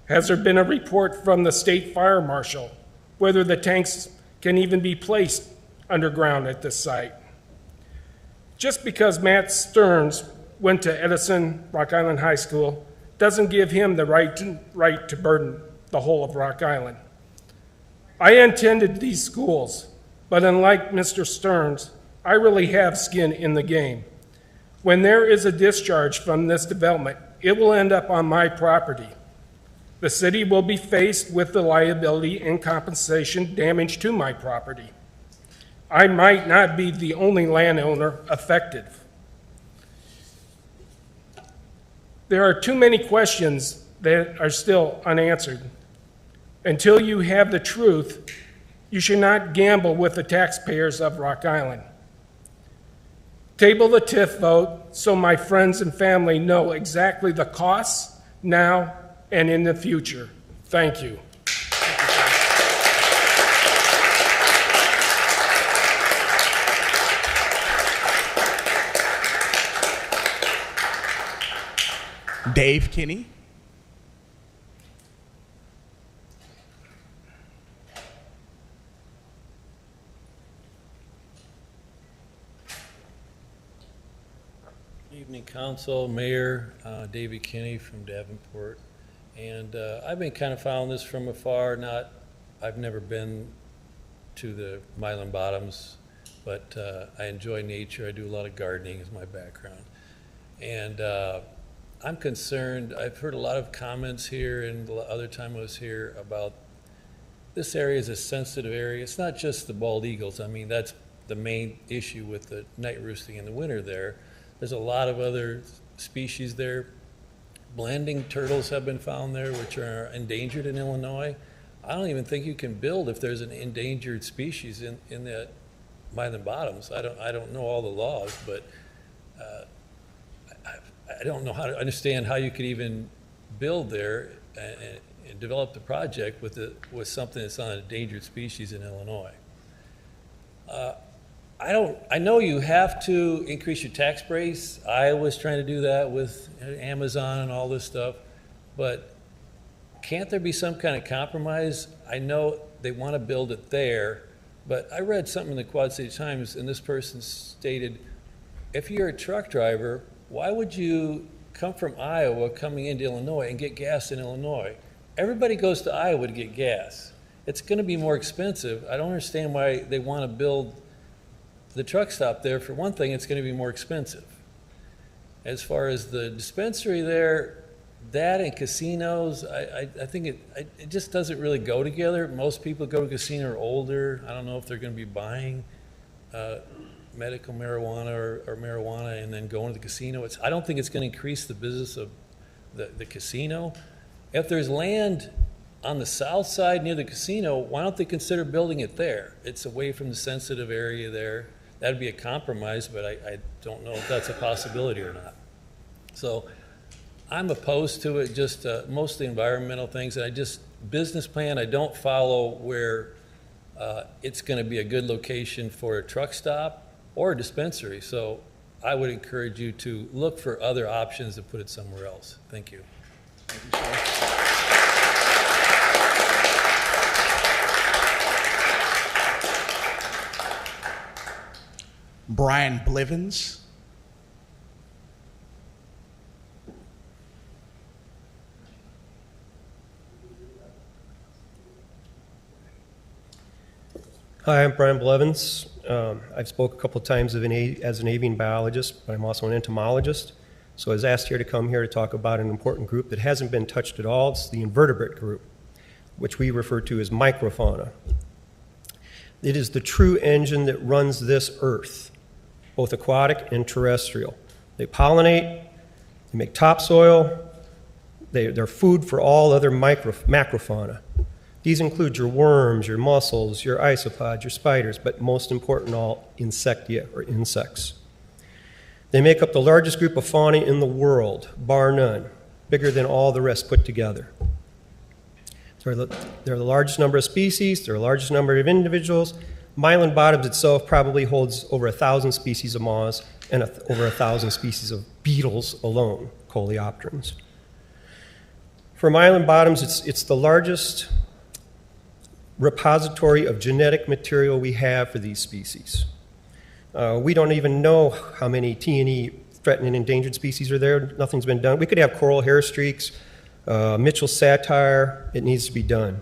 Has there been a report from the state fire marshal whether the tanks can even be placed underground at this site? Just because Matt Stearns went to Edison Rock Island High School doesn't give him the right to burden the whole of Rock Island. I attended these schools, but unlike Mr. Stearns, I really have skin in the game. When there is a discharge from this development, it will end up on my property. The city will be faced with the liability and compensation damage to my property. I might not be the only landowner affected. There are too many questions that are still unanswered. Until you have the truth, you should not gamble with the taxpayers of Rock Island. Table the TIF vote so my friends and family know exactly the costs now and in the future. Thank you. Dave Kinney. Evening, Council, Mayor, David Kinney from Davenport. And I've been kind of following this from afar. I've never been to the Milan Bottoms, but I enjoy nature. I do a lot of gardening is my background. And I'm concerned, I've heard a lot of comments here and the other time I was here about this area is a sensitive area. It's not just the bald eagles. I mean, that's the main issue with the night roosting in the winter there. There's a lot of other species there. Blending turtles have been found there, which are endangered in Illinois. I don't even think you can build if there's an endangered species in the Milan Bottoms. I don't know all the laws, but I don't know how to understand how you could even build there and develop the project with something that's not an endangered species in Illinois. I know you have to increase your tax base. Iowa's trying to do that with Amazon and all this stuff, but can't there be some kind of compromise? I know they want to build it there, but I read something in the Quad City Times, and this person stated, if you're a truck driver, why would you come from Iowa coming into Illinois and get gas in Illinois? Everybody goes to Iowa to get gas. It's going to be more expensive. I don't understand why they want to build the truck stop there. For one thing, it's going to be more expensive. As far as the dispensary there, that and casinos, I think it just doesn't really go together. Most people go to a casino are older. I don't know if they're going to be buying medical marijuana or marijuana and then going to the casino. I don't think it's going to increase the business of the casino. If there's land on the south side near the casino, why don't they consider building it there? It's away from the sensitive area there. That'd be a compromise, but I don't know if that's a possibility or not. So I'm opposed to it, just mostly environmental things. And business plan, I don't follow where it's going to be a good location for a truck stop or a dispensary. So I would encourage you to look for other options to put it somewhere else. Thank you. Thank you, sir. Brian Blivens. Hi, I'm Brian Blevins. I've spoke a couple of times as an avian biologist, but I'm also an entomologist. So I was asked here to come here to talk about an important group that hasn't been touched at all. It's the invertebrate group, which we refer to as microfauna. It is the true engine that runs this earth, both aquatic and terrestrial. They pollinate, they make topsoil, they're food for all other macrofauna. These include your worms, your mussels, your isopods, your spiders, but most important all, insectia, or insects. They make up the largest group of fauna in the world, bar none, bigger than all the rest put together. They're the largest number of species, they're the largest number of individuals. Mylan Bottoms itself probably holds over 1,000 species of moths and over 1,000 species of beetles alone, coleopterans. For Mylan Bottoms, it's the largest repository of genetic material we have for these species. We don't even know how many T&E threatened and endangered species are there. Nothing's been done. We could have coral hair streaks, Mitchell's satire. It needs to be done.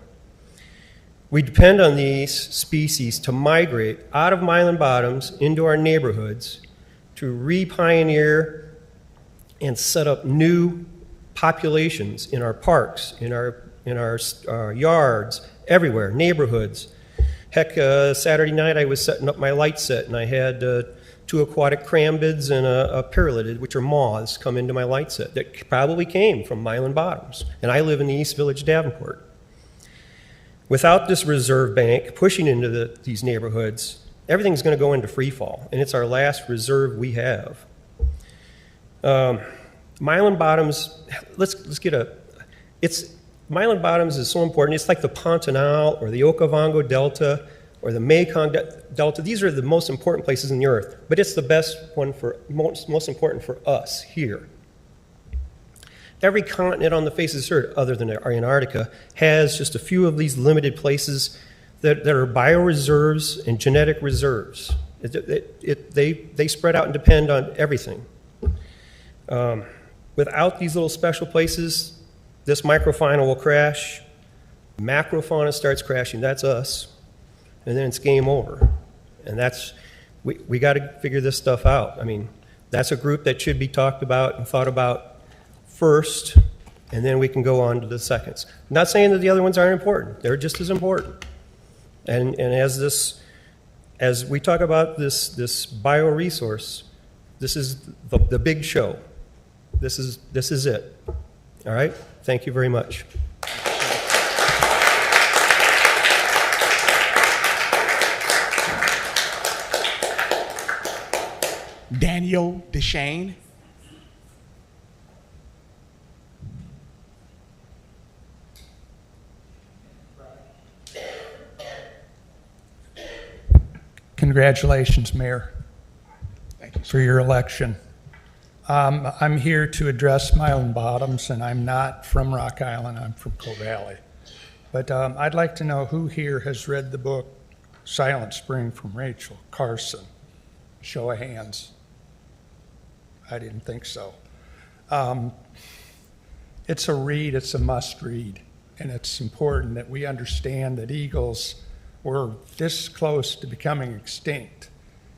We depend on these species to migrate out of Mylan Bottoms into our neighborhoods to re-pioneer and set up new populations in our parks, in our yards, everywhere, neighborhoods. Heck, Saturday night I was setting up my light set, and I had 2 aquatic crambids and a paralitid, which are moths, come into my light set that probably came from Mylan Bottoms. And I live in the East Village, Davenport. Without this reserve bank pushing into these neighborhoods, everything's going to go into free fall, and it's our last reserve we have. Mylan Bottoms, Mylan Bottoms is so important. It's like the Pantanal or the Okavango Delta or the Mekong Delta. These are the most important places in the earth, but it's the best one most important for us here. Every continent on the face of this earth, other than Antarctica, has just a few of these limited places that are bioreserves and genetic reserves. They spread out and depend on everything. Without these little special places, this microfauna will crash. Macrofauna starts crashing, that's us. And then it's game over. And we got to figure this stuff out. I mean, that's a group that should be talked about and thought about first, and then we can go on to the seconds. I'm not saying that the other ones aren't important. They're just as important. And as we talk about this bioresource, this is the big show. This is it. All right? Thank you very much. Daniel Deshane. Congratulations, Mayor, for your election. I'm here to address Mylan Bottoms, and I'm not from Rock Island, I'm from Coe Valley. But I'd like to know who here has read the book Silent Spring from Rachel Carson. Show of hands. I didn't think so. It's a read, it's a must read, and it's important that we understand that eagles were this close to becoming extinct,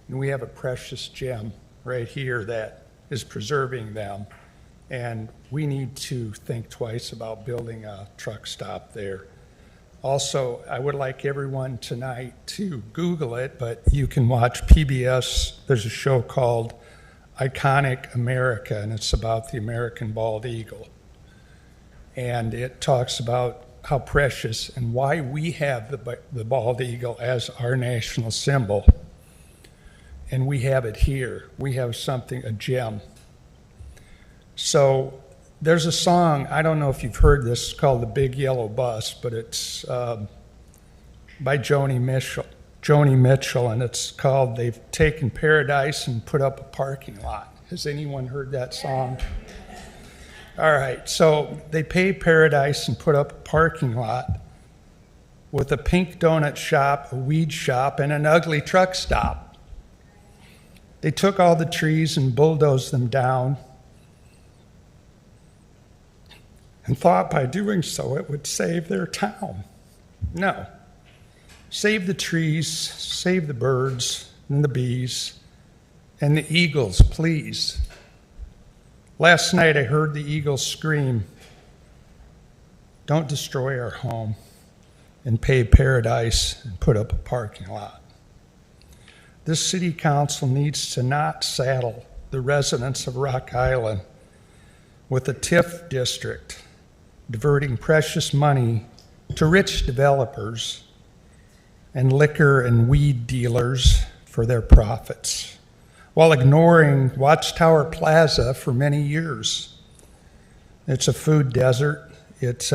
and we have a precious gem right here that is preserving them, and we need to think twice about building a truck stop there. Also, I would like everyone tonight to Google it, but you can watch PBS. There's a show called Iconic America, and it's about the American bald eagle. And it talks about how precious and why we have the bald eagle as our national symbol. And we have it here. We have something, a gem. So there's a song, I don't know if you've heard this, called The Big Yellow Bus, but it's by Joni Mitchell, and it's called They've Taken Paradise and Put Up a Parking Lot. Has anyone heard that song? All right, so they paved Paradise and put up a parking lot with a pink donut shop, a weed shop, and an ugly truck stop. They took all the trees and bulldozed them down and thought by doing so it would save their town. No. Save the trees, save the birds and the bees and the eagles, please. Last night I heard the eagles scream, "Don't destroy our home and pave paradise and put up a parking lot." This city council needs to not saddle the residents of Rock Island with a TIF district diverting precious money to rich developers and liquor and weed dealers for their profits, while ignoring Watchtower Plaza for many years. It's a food desert. It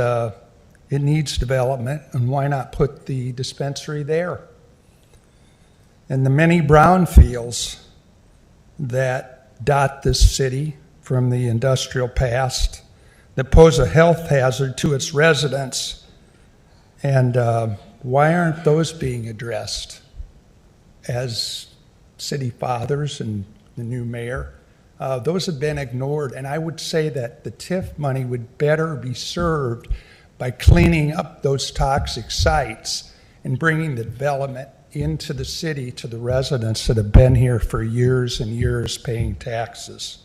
needs development, and why not put the dispensary there? And the many brownfields that dot this city from the industrial past that pose a health hazard to its residents. And why aren't those being addressed? As city fathers and the new mayor, those have been ignored. And I would say that the TIF money would better be served by cleaning up those toxic sites and bringing the development into the city to the residents that have been here for years and years paying taxes.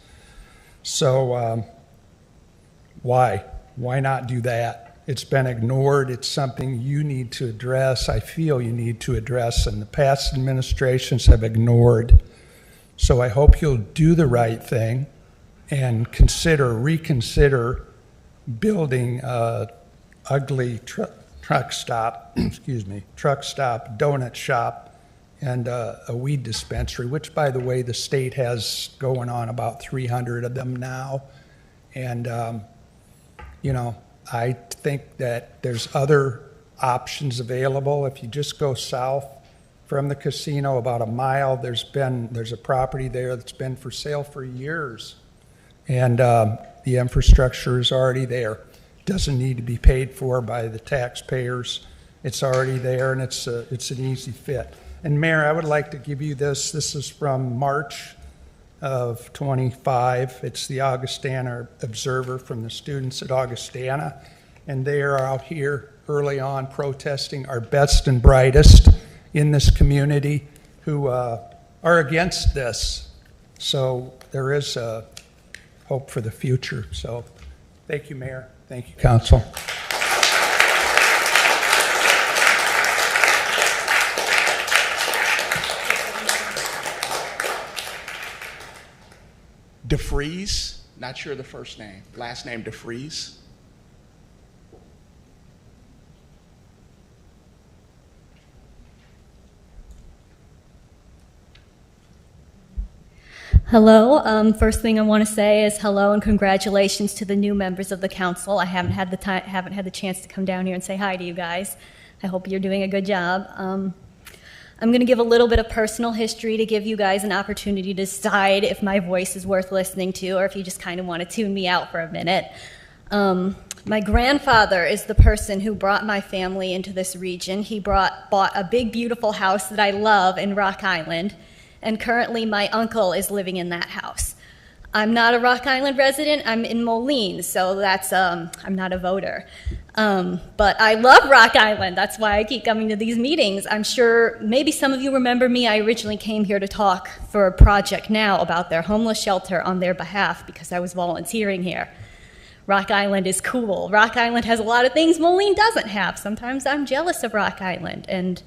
So why not do that? It's been ignored. It's something you need to address. I feel you need to address, and the past administrations have ignored. So I hope you'll do the right thing and reconsider building a ugly truck stop, truck stop, donut shop, and a weed dispensary, which, by the way, the state has going on about 300 of them now. And, I think that there's other options available. If you just go south from the casino about a mile, there's a property there that's been for sale for years. And the infrastructure is already there. Doesn't need to be paid for by the taxpayers. It's already there, and it's an easy fit. And Mayor, I would like to give you this. This is from March of 25. It's the Augustana Observer from the students at Augustana, and they are out here early on protesting, our best and brightest in this community who are against this. So there is hope for the future. So thank you, Mayor. Thank you, Council. DeFries, not sure the first name. Last name DeFries. Hello. First thing I want to say is hello and congratulations to the new members of the council. I haven't had the chance to come down here and say hi to you guys. I hope you're doing a good job. I'm going to give a little bit of personal history to give you guys an opportunity to decide if my voice is worth listening to or if you just kind of want to tune me out for a minute. My grandfather is the person who brought my family into this region. He bought a big, beautiful house that I love in Rock Island, and currently my uncle is living in that house. I'm not a Rock Island resident. I'm in Moline, so that's I'm not a voter. But I love Rock Island. That's why I keep coming to these meetings. I'm sure maybe some of you remember me. I originally came here to talk for Project Now about their homeless shelter on their behalf because I was volunteering here. Rock Island is cool. Rock Island has a lot of things Moline doesn't have. Sometimes I'm jealous of Rock Island. And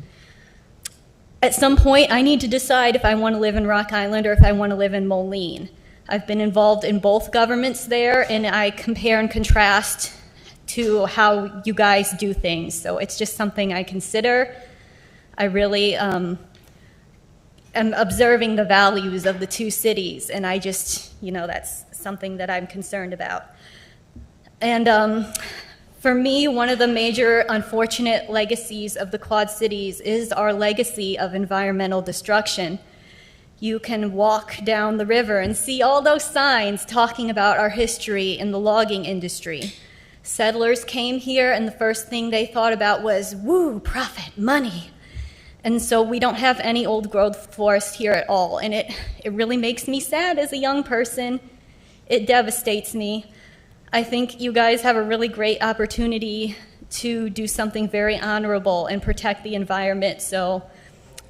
at some point, I need to decide if I want to live in Rock Island or if I want to live in Moline. I've been involved in both governments there, and I compare and contrast to how you guys do things. So it's just something I consider. I really am observing the values of the two cities, and I just, that's something that I'm concerned about. And for me, one of the major unfortunate legacies of the Quad Cities is our legacy of environmental destruction. You can walk down the river and see all those signs talking about our history in the logging industry. Settlers came here, and the first thing they thought about was, woo, profit, money. And so we don't have any old growth forest here at all, and it really makes me sad as a young person. It devastates me. I think you guys have a really great opportunity to do something very honorable and protect the environment, so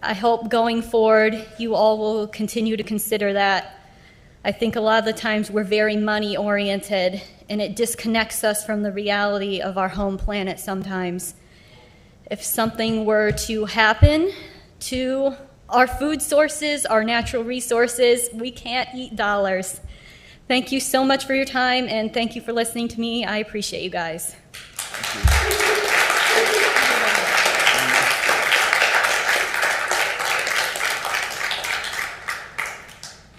I hope going forward you all will continue to consider that. I think a lot of the times we're very money oriented and it disconnects us from the reality of our home planet sometimes. If something were to happen to our food sources, our natural resources, we can't eat dollars. Thank you so much for your time and thank you for listening to me. I appreciate you guys.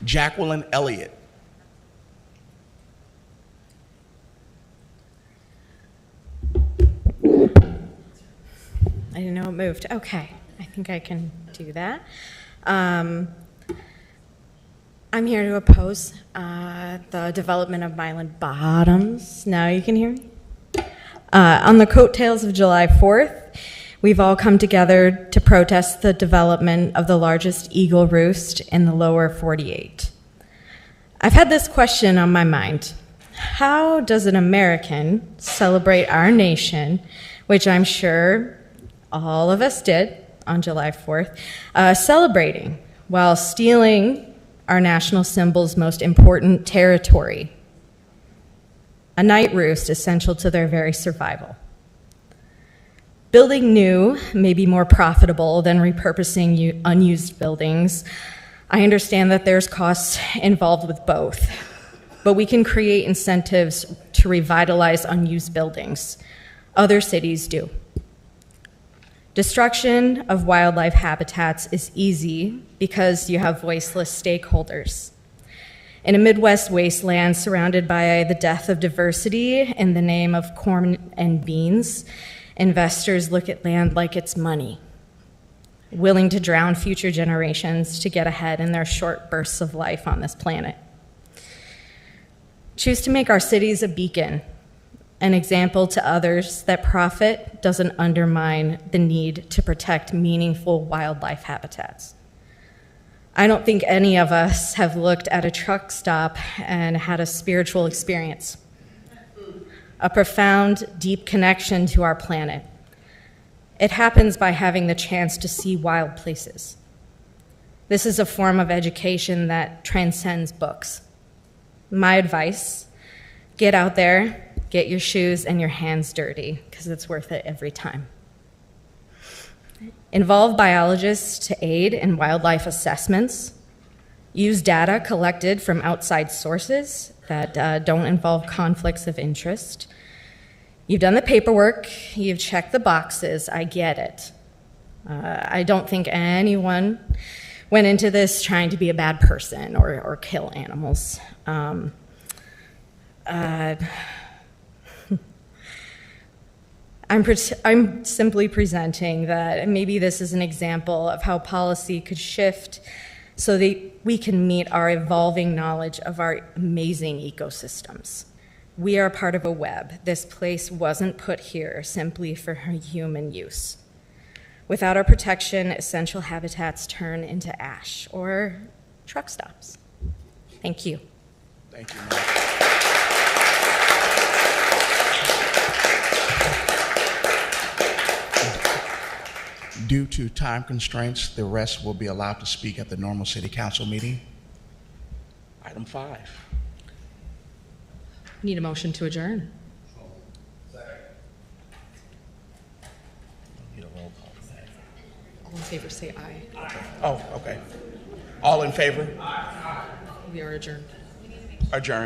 Jacqueline Elliott. I didn't know it moved. Okay, I think I can do that. I'm here to oppose the development of Mylan Bottoms. Now you can hear me. On the coattails of July 4th, we've all come together to protest the development of the largest eagle roost in the lower 48. I've had this question on my mind. How does an American celebrate our nation, which I'm sure all of us did on July 4th, celebrating while stealing our national symbol's most important territory, a night roost essential to their very survival? Building new may be more profitable than repurposing unused buildings. I understand that there's costs involved with both, but we can create incentives to revitalize unused buildings. Other cities do. Destruction of wildlife habitats is easy because you have voiceless stakeholders. In a Midwest wasteland surrounded by the death of diversity in the name of corn and beans, investors look at land like it's money, willing to drown future generations to get ahead in their short bursts of life on this planet. Choose to make our cities a beacon, an example to others that profit doesn't undermine the need to protect meaningful wildlife habitats. I don't think any of us have looked at a truck stop and had a spiritual experience, a profound, deep connection to our planet. It happens by having the chance to see wild places. This is a form of education that transcends books. My advice, get out there, get your shoes and your hands dirty, because it's worth it every time. Involve biologists to aid in wildlife assessments. Use data collected from outside sources that don't involve conflicts of interest. You've done the paperwork, you've checked the boxes, I get it. I don't think anyone went into this trying to be a bad person or kill animals. I'm simply presenting that maybe this is an example of how policy could shift so that we can meet our evolving knowledge of our amazing ecosystems. We are part of a web. This place wasn't put here simply for human use. Without our protection, essential habitats turn into ash or truck stops. Thank you. Thank you. Due to time constraints, the rest will be allowed to speak at the normal city council meeting. Item 5. Need a motion to adjourn. All in favor, say aye. Oh, okay. All in favor? We are adjourned. Adjourn.